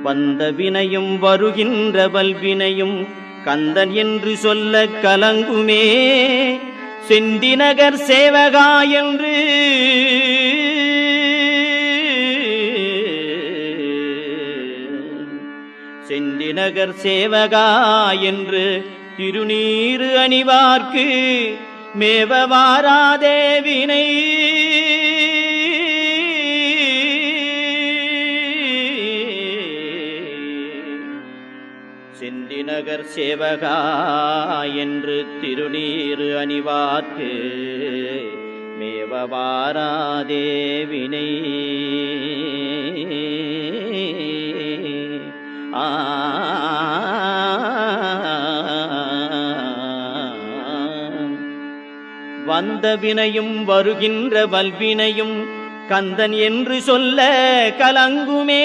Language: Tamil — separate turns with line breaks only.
வந்த வினையும் வருகின்ற வல்வினையும் கந்தன் என்று சொல்ல கலங்குமே. செந்திநகர் சேவகா என்று செந்திநகர் சேவகா என்று திருநீறு அணிவார்க்கு மேவ வாராதே வினை. செந்திநகர் சேவகா என்று திருநீறு அணிவார்க்கு மேவ வாராதே வினை. வந்த வினையும் வருகின்ற வல்வினையும் கந்தன் என்று சொல்ல கலங்குமே.